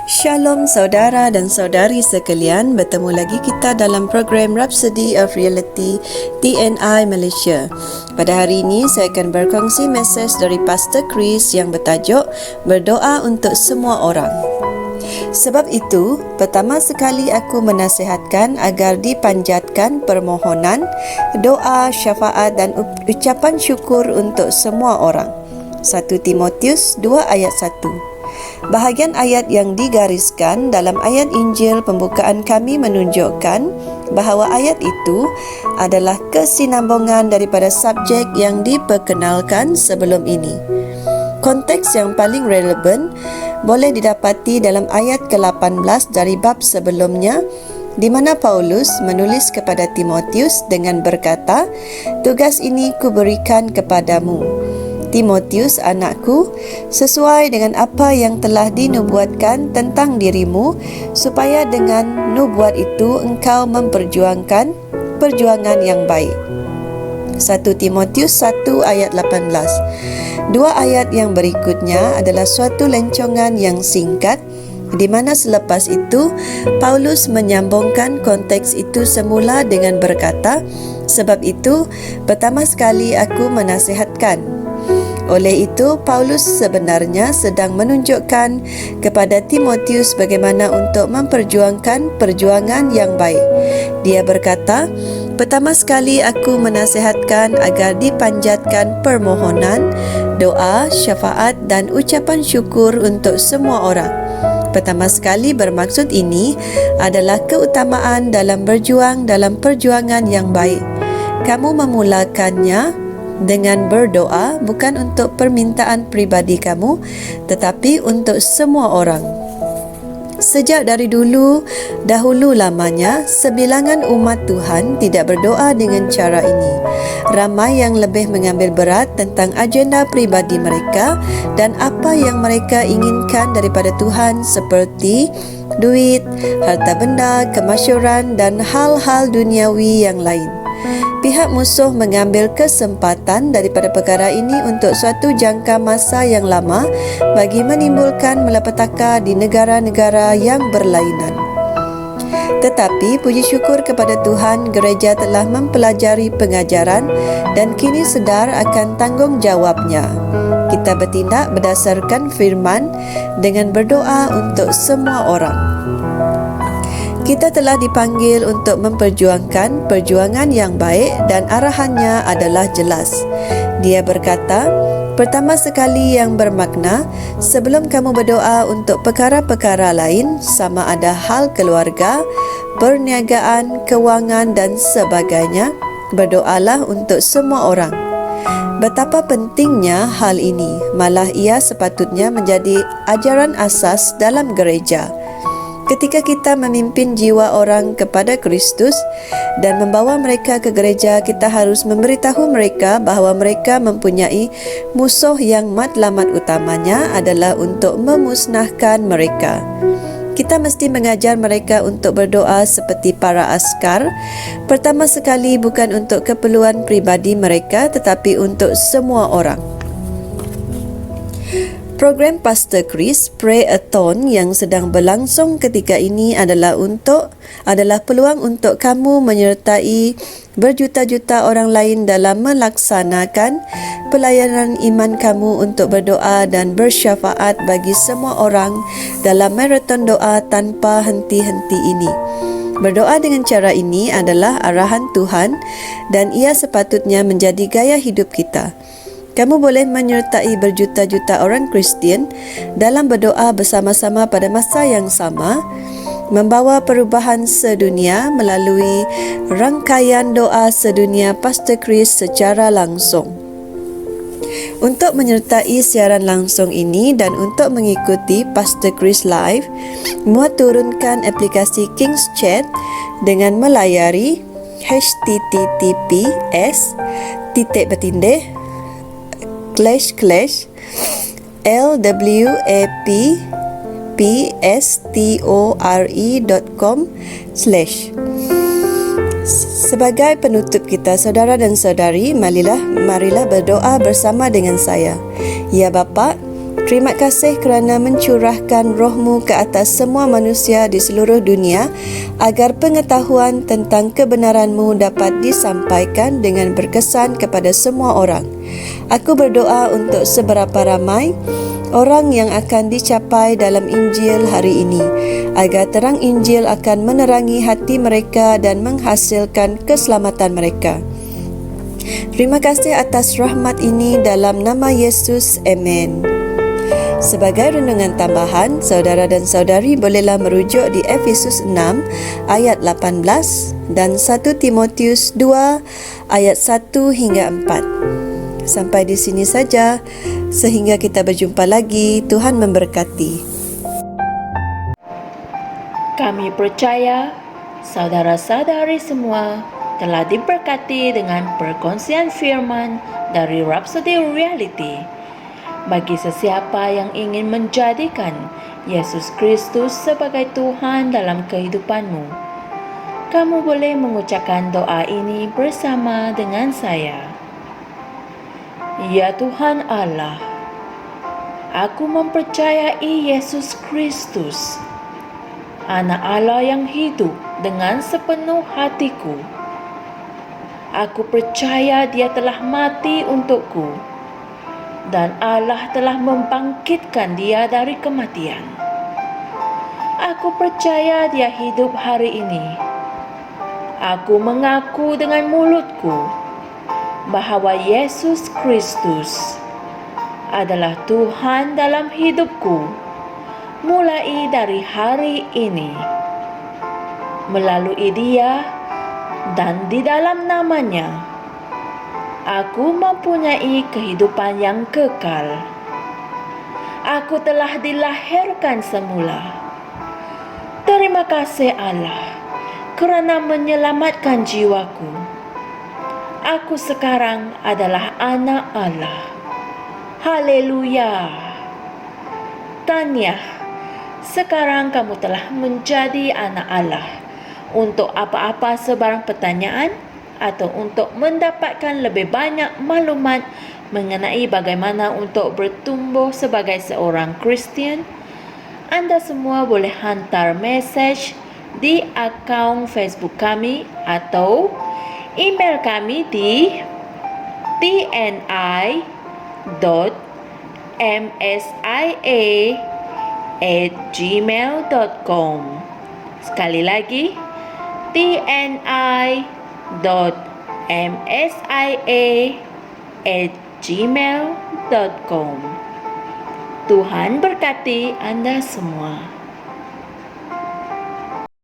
Shalom saudara dan saudari sekalian, bertemu lagi kita dalam program Rhapsody of Reality TNI Malaysia. Pada hari ini saya akan berkongsi mesej dari Pastor Chris yang bertajuk Berdoa untuk Semua Orang. Sebab itu, pertama sekali aku menasihatkan agar dipanjatkan permohonan, doa, syafaat dan ucapan syukur untuk semua orang. 1 Timotius 2 ayat 1. Bahagian ayat yang digariskan dalam ayat Injil pembukaan kami menunjukkan bahawa ayat itu adalah kesinambungan daripada subjek yang diperkenalkan sebelum ini. Konteks yang paling relevan boleh didapati dalam ayat ke-18 dari bab sebelumnya, di mana Paulus menulis kepada Timotius dengan berkata, "Tugas ini kuberikan kepadamu, Timotius anakku, sesuai dengan apa yang telah dinubuatkan tentang dirimu, supaya dengan nubuat itu engkau memperjuangkan perjuangan yang baik." 1 Timotius 1 ayat 18. Dua ayat yang berikutnya adalah suatu lencongan yang singkat, di mana selepas itu Paulus menyambungkan konteks itu semula dengan berkata, "Sebab itu, pertama sekali aku menasihatkan." Oleh itu, Paulus sebenarnya sedang menunjukkan kepada Timotius bagaimana untuk memperjuangkan perjuangan yang baik. Dia berkata, "Pertama sekali aku menasihatkan agar dipanjatkan permohonan, doa, syafaat dan ucapan syukur untuk semua orang." Pertama sekali bermaksud ini adalah keutamaan dalam berjuang dalam perjuangan yang baik. Kamu memulakannya dengan berdoa bukan untuk permintaan pribadi kamu, tetapi untuk semua orang. Sejak dari dahulu lamanya, sebilangan umat Tuhan tidak berdoa dengan cara ini. Ramai yang lebih mengambil berat tentang agenda pribadi mereka dan apa yang mereka inginkan daripada Tuhan, seperti duit, harta benda, kemasyhuran dan hal-hal duniawi yang lain. Pihak musuh mengambil kesempatan daripada perkara ini untuk suatu jangka masa yang lama bagi menimbulkan malapetaka di negara-negara yang berlainan. Tetapi puji syukur kepada Tuhan, gereja telah mempelajari pengajaran dan kini sedar akan tanggungjawabnya. Kita bertindak berdasarkan firman dengan berdoa untuk semua orang. Kita telah dipanggil untuk memperjuangkan perjuangan yang baik dan arahannya adalah jelas. Dia berkata, pertama sekali yang bermakna, sebelum kamu berdoa untuk perkara-perkara lain, sama ada hal keluarga, perniagaan, kewangan dan sebagainya, berdoalah untuk semua orang. Betapa pentingnya hal ini, malah ia sepatutnya menjadi ajaran asas dalam gereja. Ketika kita memimpin jiwa orang kepada Kristus dan membawa mereka ke gereja, kita harus memberitahu mereka bahawa mereka mempunyai musuh yang matlamat utamanya adalah untuk memusnahkan mereka. Kita mesti mengajar mereka untuk berdoa seperti para askar. Pertama sekali bukan untuk keperluan pribadi mereka, tetapi untuk semua orang. Program Pastor Chris Pray-a-thon yang sedang berlangsung ketika ini adalah peluang untuk kamu menyertai berjuta-juta orang lain dalam melaksanakan pelayanan iman kamu untuk berdoa dan bersyafaat bagi semua orang dalam maraton doa tanpa henti-henti ini. Berdoa dengan cara ini adalah arahan Tuhan dan ia sepatutnya menjadi gaya hidup kita. Kamu boleh menyertai berjuta-juta orang Kristian dalam berdoa bersama-sama pada masa yang sama, membawa perubahan sedunia melalui rangkaian doa sedunia Pastor Chris secara langsung. Untuk menyertai siaran langsung ini dan untuk mengikuti Pastor Chris Live, muat turunkan aplikasi King's Chat dengan melayari https://lwapstore.com/ Sebagai penutup kita, saudara dan saudari, marilah berdoa bersama dengan saya. Ya Bapa, Terima kasih kerana mencurahkan roh-Mu ke atas semua manusia di seluruh dunia agar pengetahuan tentang kebenaran-Mu dapat disampaikan dengan berkesan kepada semua orang. Aku berdoa untuk seberapa ramai orang yang akan dicapai dalam Injil hari ini, agar terang Injil akan menerangi hati mereka dan menghasilkan keselamatan mereka. Terima kasih atas rahmat ini dalam nama Yesus. Amen. Sebagai renungan tambahan, saudara dan saudari bolehlah merujuk di Efesus 6 ayat 18 dan 1 Timotius 2 ayat 1 hingga 4. Sampai di sini saja, sehingga kita berjumpa lagi. Tuhan memberkati. Kami percaya saudara-saudari semua telah diberkati dengan perkongsian firman dari Rhapsody Reality. Bagi sesiapa yang ingin menjadikan Yesus Kristus sebagai Tuhan dalam kehidupanmu, kamu boleh mengucapkan doa ini bersama dengan saya. Ya Tuhan Allah, aku mempercayai Yesus Kristus, Anak Allah yang hidup dengan sepenuh hatiku. Aku percaya Dia telah mati untukku, dan Allah telah membangkitkan Dia dari kematian. Aku percaya Dia hidup hari ini. Aku mengaku dengan mulutku bahawa Yesus Kristus adalah Tuhan dalam hidupku mulai dari hari ini. Melalui Dia dan di dalam nama-Nya, aku mempunyai kehidupan yang kekal. Aku telah dilahirkan semula. Terima kasih Allah kerana menyelamatkan jiwaku. Aku sekarang adalah anak Allah. Haleluya. Tahniah, sekarang kamu telah menjadi anak Allah. Untuk apa-apa sebarang pertanyaan atau untuk mendapatkan lebih banyak maklumat mengenai bagaimana untuk bertumbuh sebagai seorang Kristian, anda semua boleh hantar mesej di akaun Facebook kami atau email kami di tni.msia@gmail.com. Sekali lagi, tni.msia@gmail.com. Tuhan berkati anda semua.